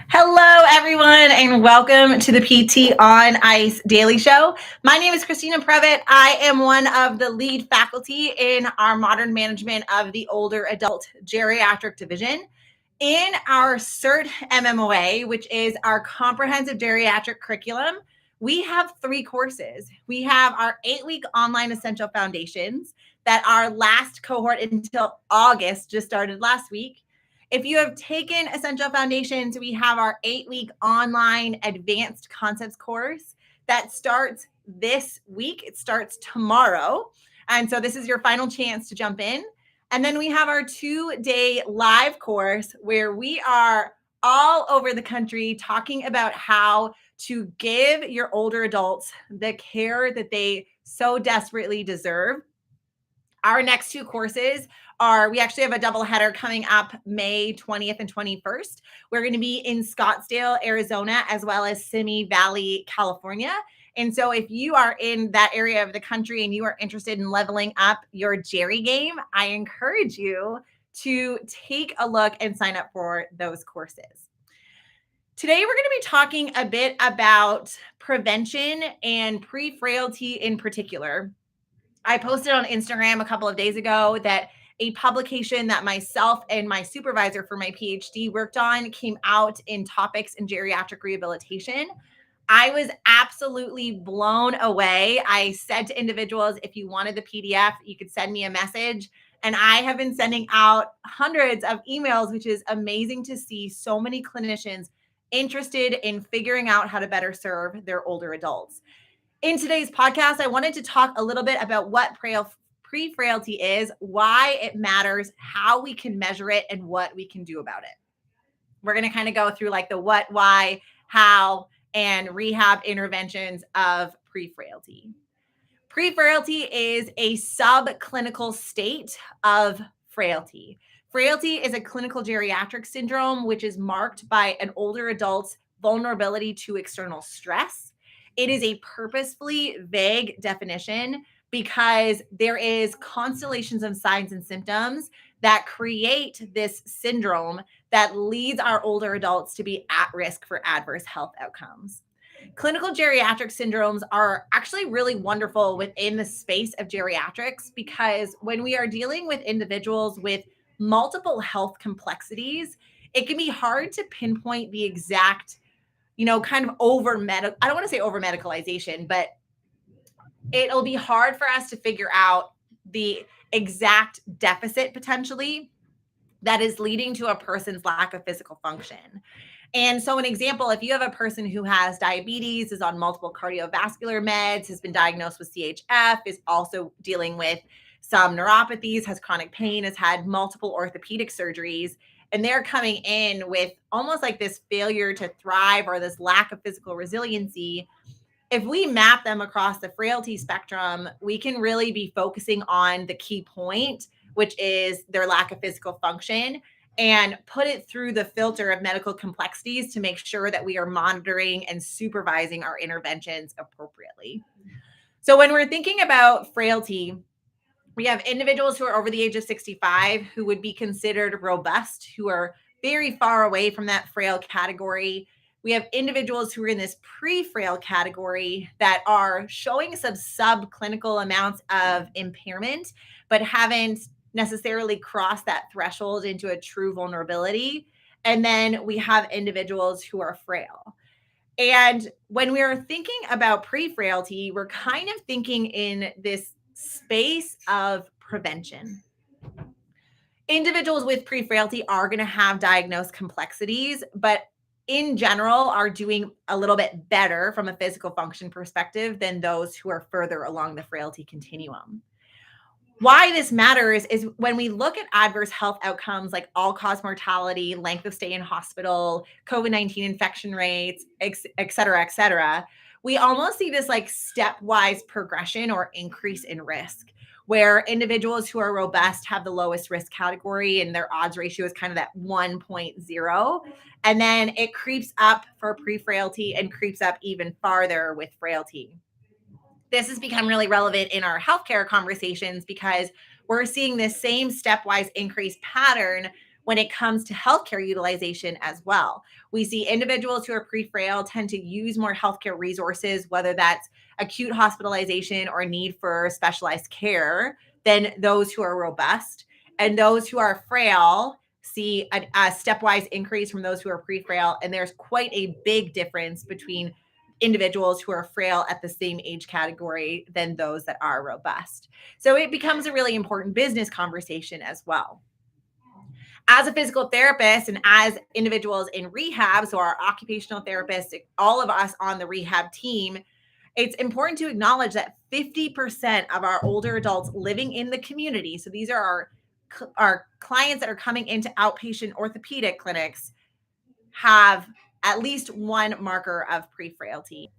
Hello, everyone, and welcome to the PT on Ice Daily Show. My name is Christina Previtt. I am one of the lead faculty in our modern management of the older adult geriatric division. In our CERT MMOA, which is our comprehensive geriatric curriculum, we have 3 courses. We have our 8-week online essential foundations that our last cohort until August just started last week. If you have taken Essential Foundations, we have our 8-week online advanced concepts course that starts this week. It starts tomorrow. And so this is your final chance to jump in. And then we have our 2-day live course where we are all over the country talking about how to give your older adults the care that they so desperately deserve. Our next 2 courses we actually have a double header coming up May 20th and 21st. We're going to be in Scottsdale, Arizona, as well as Simi Valley, California. And so if you are in that area of the country and you are interested in leveling up your Jerry game, I encourage you to take a look and sign up for those courses. Today, we're going to be talking a bit about prevention and pre-frailty in particular. I posted on Instagram a couple of days ago that a publication that myself and my supervisor for my PhD worked on came out in topics in geriatric rehabilitation. I was absolutely blown away. I said to individuals, if you wanted the PDF, you could send me a message. And I have been sending out hundreds of emails, which is amazing to see so many clinicians interested in figuring out how to better serve their older adults. In today's podcast, I wanted to talk a little bit about what pre-frailty is, why it matters, how we can measure it, and what we can do about it. We're going to kind of go through like the what, why, how, and rehab interventions of pre-frailty. Pre-frailty is a subclinical state of frailty. Frailty is a clinical geriatric syndrome, which is marked by an older adult's vulnerability to external stress. It is a purposefully vague definition because there is constellations of signs and symptoms that create this syndrome that leads our older adults to be at risk for adverse health outcomes. Clinical geriatric syndromes are actually really wonderful within the space of geriatrics because when we are dealing with individuals with multiple health complexities, it can be hard to pinpoint the exact, kind of I don't want to say over medicalization, but it'll be hard for us to figure out the exact deficit potentially that is leading to a person's lack of physical function. And so an example, if you have a person who has diabetes, is on multiple cardiovascular meds, has been diagnosed with CHF, is also dealing with some neuropathies, has chronic pain, has had multiple orthopedic surgeries, and they're coming in with almost like this failure to thrive or this lack of physical resiliency. If we map them across the frailty spectrum, we can really be focusing on the key point, which is their lack of physical function, and put it through the filter of medical complexities to make sure that we are monitoring and supervising our interventions appropriately. So when we're thinking about frailty, we have individuals who are over the age of 65 who would be considered robust, who are very far away from that frail category. We have individuals who are in this pre-frail category that are showing some subclinical amounts of impairment, but haven't necessarily crossed that threshold into a true vulnerability. And then we have individuals who are frail. And when we are thinking about pre-frailty, we're kind of thinking in this space of prevention. Individuals with pre-frailty are going to have diagnosed complexities, but in general are doing a little bit better from a physical function perspective than those who are further along the frailty continuum. Why this matters is when we look at adverse health outcomes like all-cause mortality, length of stay in hospital, COVID-19 infection rates, et cetera, we almost see this like stepwise progression or increase in risk, where individuals who are robust have the lowest risk category and their odds ratio is kind of that 1.0. And then it creeps up for pre-frailty and creeps up even farther with frailty. This has become really relevant in our healthcare conversations because we're seeing this same stepwise increase pattern when it comes to healthcare utilization as well. We see individuals who are pre-frail tend to use more healthcare resources, whether that's acute hospitalization or need for specialized care, than those who are robust. And those who are frail see a stepwise increase from those who are pre-frail. And there's quite a big difference between individuals who are frail at the same age category than those that are robust. So it becomes a really important business conversation as well. As a physical therapist and as individuals in rehab, so our occupational therapists, all of us on the rehab team, it's important to acknowledge that 50% of our older adults living in the community, so these are our clients that are coming into outpatient orthopedic clinics, have at least one marker of pre-frailty.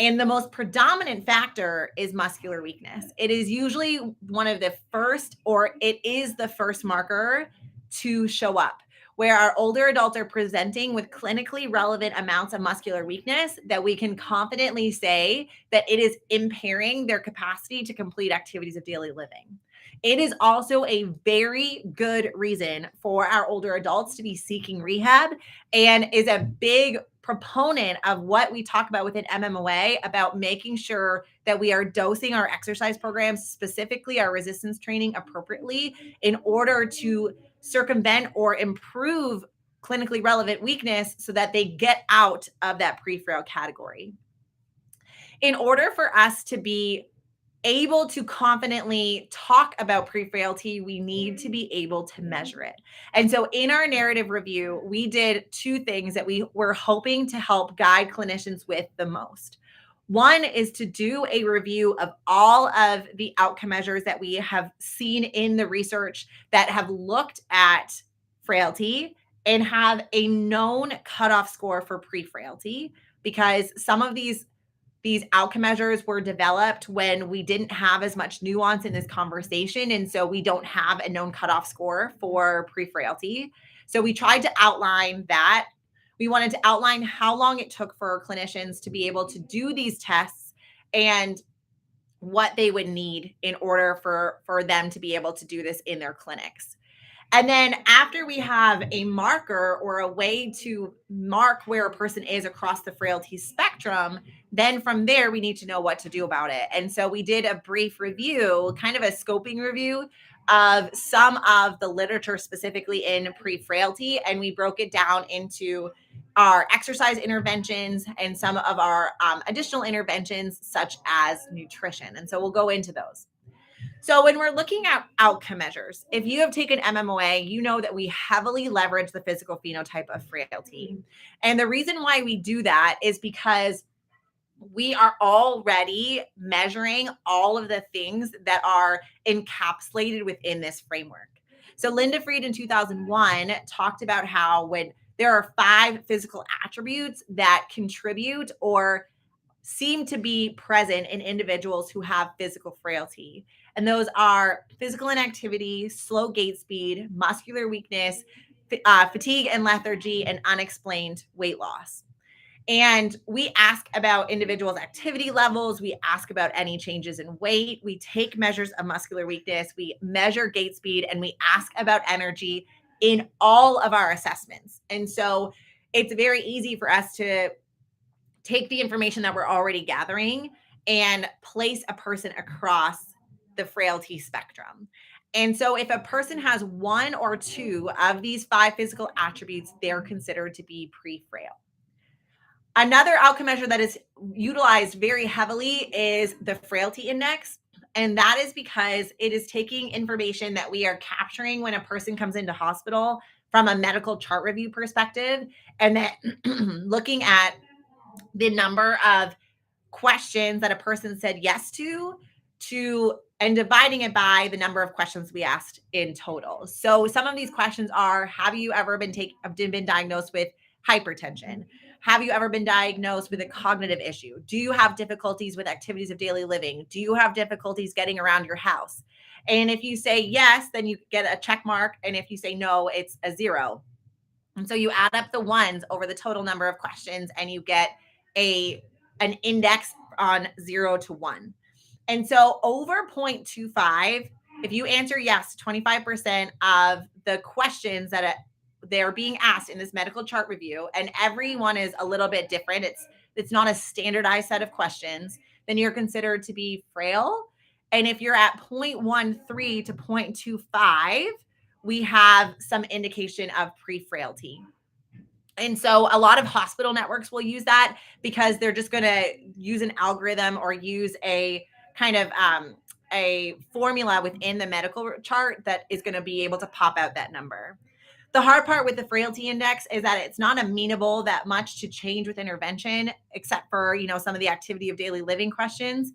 And the most predominant factor is muscular weakness. It is usually one of the first, or it is the first marker to show up, where our older adults are presenting with clinically relevant amounts of muscular weakness that we can confidently say that it is impairing their capacity to complete activities of daily living. It is also a very good reason for our older adults to be seeking rehab, and is a big proponent of what we talk about within MMOA about making sure that we are dosing our exercise programs, specifically our resistance training, appropriately in order to circumvent or improve clinically relevant weakness so that they get out of that pre-frail category. In order for us to be able to confidently talk about pre-frailty, we need to be able to measure it. And so in our narrative review, we did two things that we were hoping to help guide clinicians with the most. One is to do a review of all of the outcome measures that we have seen in the research that have looked at frailty and have a known cutoff score for pre-frailty, because some of these outcome measures were developed when we didn't have as much nuance in this conversation. And so we don't have a known cutoff score for pre-frailty. So we tried to outline that. We wanted to outline how long it took for clinicians to be able to do these tests and what they would need in order for them to be able to do this in their clinics. And then after we have a marker or a way to mark where a person is across the frailty spectrum, then from there, we need to know what to do about it. And so we did a brief review, kind of a scoping review of some of the literature specifically in pre-frailty. And we broke it down into our exercise interventions and some of our additional interventions, such as nutrition. And so we'll go into those. So when we're looking at outcome measures, if you have taken MMOA, you know that we heavily leverage the physical phenotype of frailty. And the reason why we do that is because we are already measuring all of the things that are encapsulated within this framework. So Linda Fried in 2001 talked about how when there are 5 physical attributes that contribute or seem to be present in individuals who have physical frailty. And those are physical inactivity, slow gait speed, muscular weakness, fatigue and lethargy, and unexplained weight loss. And we ask about individuals' activity levels. We ask about any changes in weight. We take measures of muscular weakness. We measure gait speed, and we ask about energy in all of our assessments. And so it's very easy for us to take the information that we're already gathering and place a person across the frailty spectrum. And so if a person has 1 or 2 of these 5 physical attributes, they're considered to be pre-frail. Another outcome measure that is utilized very heavily is the frailty index. And that is because it is taking information that we are capturing when a person comes into hospital from a medical chart review perspective, and then looking at the number of questions that a person said yes to and dividing it by the number of questions we asked in total. So some of these questions are, have you ever been diagnosed with hypertension? Have you ever been diagnosed with a cognitive issue? Do you have difficulties with activities of daily living? Do you have difficulties getting around your house? And if you say yes, then you get a check mark. And if you say no, it's a 0. And so you add up the ones over the total number of questions and you get an index on 0 to 1. And so over 0.25, if you answer yes to 25% of the questions that they're being asked in this medical chart review, and everyone is a little bit different. It's not a standardized set of questions, then you're considered to be frail. And if you're at 0.13 to 0.25, we have some indication of pre-frailty. And so a lot of hospital networks will use that because they're just going to use an algorithm or use a kind of a formula within the medical chart that is going to be able to pop out that number. The hard part with the frailty index is that it's not amenable that much to change with intervention, except for, some of the activity of daily living questions.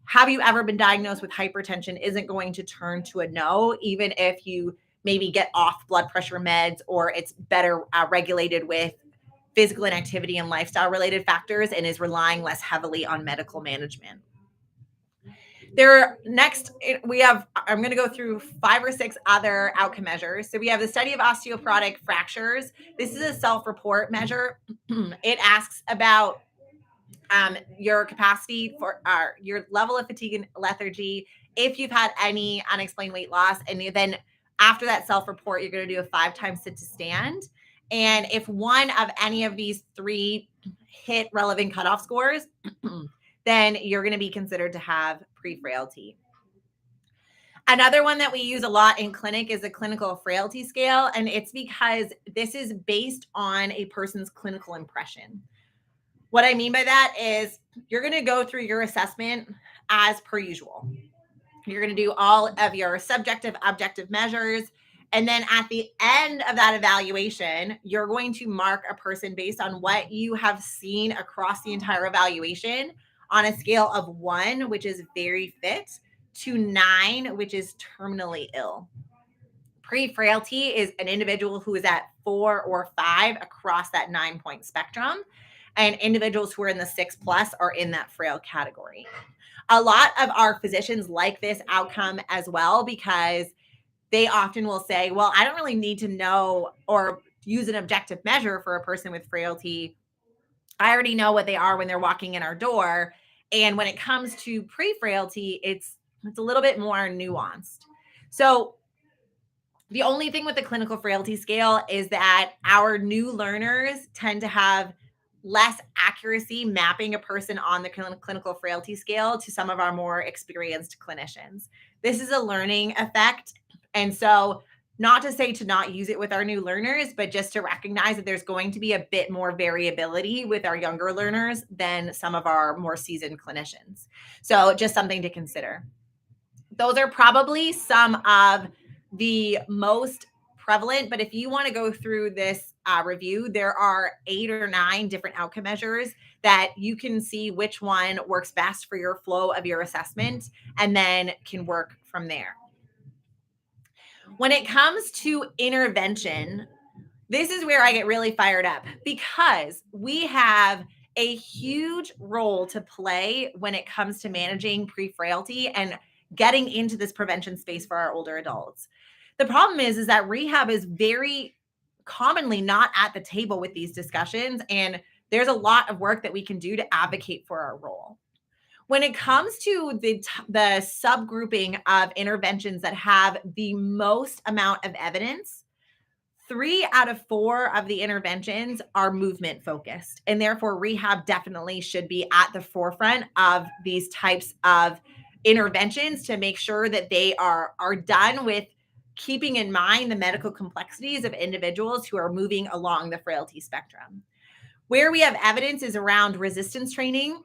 Have you ever been diagnosed with hypertension isn't going to turn to a no, even if you maybe get off blood pressure meds or it's better regulated with physical inactivity and lifestyle related factors and is relying less heavily on medical management. I'm going to go through 5 or 6 other outcome measures. So we have the study of osteoporotic fractures. This is a self-report measure. It asks about your capacity for your level of fatigue and lethargy, if you've had any unexplained weight loss, and then after that self-report, you're going to do a 5 times sit to stand. And if one of any of these 3 hit relevant cutoff scores, then you're going to be considered to have pre-frailty. Another one that we use a lot in clinic is a clinical frailty scale, and it's because this is based on a person's clinical impression. What I mean by that is you're going to go through your assessment as per usual. You're going to do all of your subjective, objective measures. And then at the end of that evaluation, you're going to mark a person based on what you have seen across the entire evaluation on a scale of 1, which is very fit, to 9, which is terminally ill. Pre-frailty is an individual who is at 4 or 5 across that 9-point spectrum. And individuals who are in the 6+ are in that frail category. A lot of our physicians like this outcome as well, because they often will say, well, I don't really need to know or use an objective measure for a person with frailty. I already know what they are when they're walking in our door. And when it comes to pre-frailty, it's a little bit more nuanced. So the only thing with the clinical frailty scale is that our new learners tend to have less accuracy mapping a person on the clinical frailty scale to some of our more experienced clinicians. This is a learning effect. And so not to say to not use it with our new learners, but just to recognize that there's going to be a bit more variability with our younger learners than some of our more seasoned clinicians. So just something to consider. Those are probably some of the most prevalent, but if you want to go through this review, there are 8 or 9 different outcome measures that you can see which one works best for your flow of your assessment and then can work from there. When it comes to intervention, this is where I get really fired up because we have a huge role to play when it comes to managing pre-frailty and getting into this prevention space for our older adults. The problem is that rehab is very commonly not at the table with these discussions, and there's a lot of work that we can do to advocate for our role. When it comes to the subgrouping of interventions that have the most amount of evidence, 3 out of 4 of the interventions are movement focused, and therefore rehab definitely should be at the forefront of these types of interventions to make sure that they are done with keeping in mind the medical complexities of individuals who are moving along the frailty spectrum. Where we have evidence is around resistance training,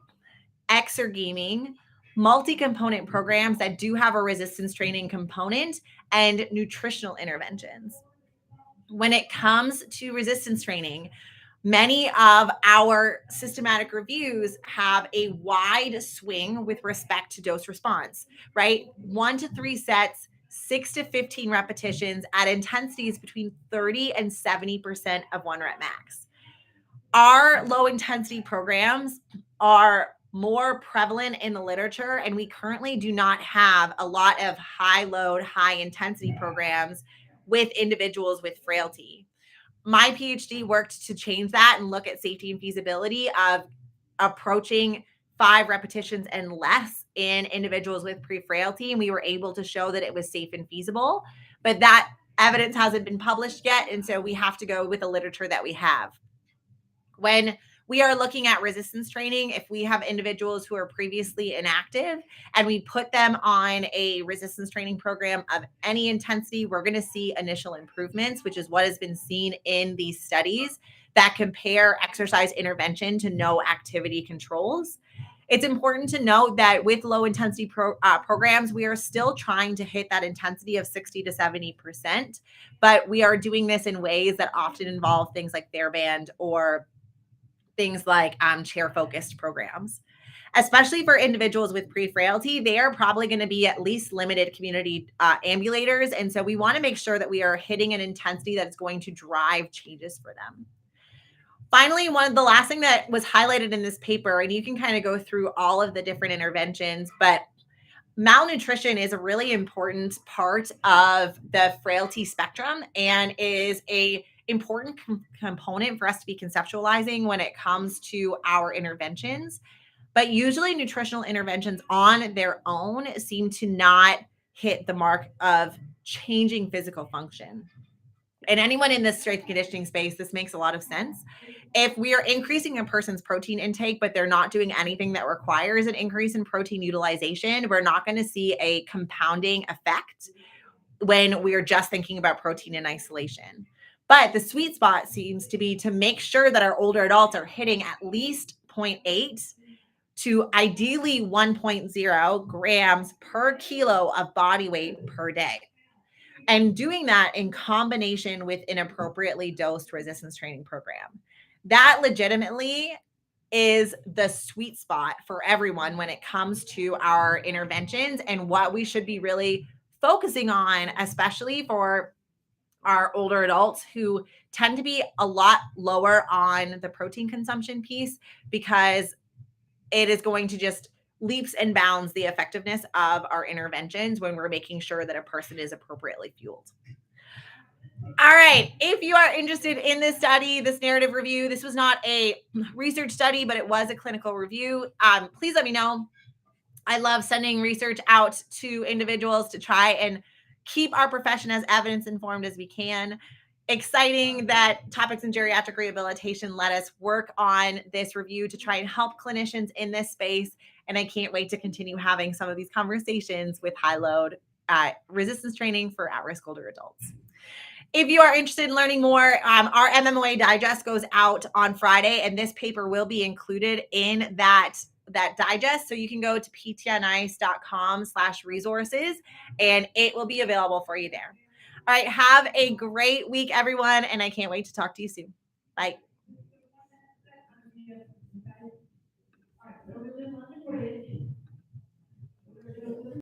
exergaming, multi-component programs that do have a resistance training component, and nutritional interventions. When it comes to resistance training, many of our systematic reviews have a wide swing with respect to dose response, right? 1 to 3 sets, 6 to 15 repetitions at intensities between 30 and 70% of 1 rep max. Our low intensity programs are more prevalent in the literature, and we currently do not have a lot of high load, high intensity programs with individuals with frailty. My PhD worked to change that and look at safety and feasibility of approaching 5 repetitions and less in individuals with pre-frailty. And we were able to show that it was safe and feasible, but that evidence hasn't been published yet, and so we have to go with the literature that we have. When we are looking at resistance training, if we have individuals who are previously inactive and we put them on a resistance training program of any intensity, we're going to see initial improvements, which is what has been seen in these studies that compare exercise intervention to no activity controls. It's important to note that with low intensity programs, we are still trying to hit that intensity of 60 to 70%, but we are doing this in ways that often involve things like TheraBand or things like chair focused programs. Especially for individuals with prefrailty, they are probably going to be at least limited community ambulators. And so we want to make sure that we are hitting an intensity that's going to drive changes for them. Finally, one of the last thing that was highlighted in this paper, and you can kind of go through all of the different interventions, but malnutrition is a really important part of the frailty spectrum and is a important component for us to be conceptualizing when it comes to our interventions. But usually nutritional interventions on their own seem to not hit the mark of changing physical function. And anyone in this strength conditioning space, this makes a lot of sense. If we are increasing a person's protein intake, but they're not doing anything that requires an increase in protein utilization, we're not going to see a compounding effect when we are just thinking about protein in isolation. But the sweet spot seems to be to make sure that our older adults are hitting at least 0.8 to ideally 1.0 grams per kilo of body weight per day. And doing that in combination with an appropriately dosed resistance training program. That legitimately is the sweet spot for everyone when it comes to our interventions and what we should be really focusing on, especially for our older adults who tend to be a lot lower on the protein consumption piece, because it is going to just leaps and bounds the effectiveness of our interventions when we're making sure that a person is appropriately fueled. All right. If you are interested in this study, this narrative review, this was not a research study, but it was a clinical review. Please let me know. I love sending research out to individuals to try and keep our profession as evidence informed as we can. Exciting that Topics in Geriatric Rehabilitation let us work on this review to try and help clinicians in this space. And I can't wait to continue having some of these conversations with high load resistance training for at-risk older adults. If you are interested in learning more, our MMOA digest goes out on Friday, and this paper will be included in that digest. So you can go to ptonice.com/resources, and it will be available for you there. All right. Have a great week, everyone. And I can't wait to talk to you soon. Bye.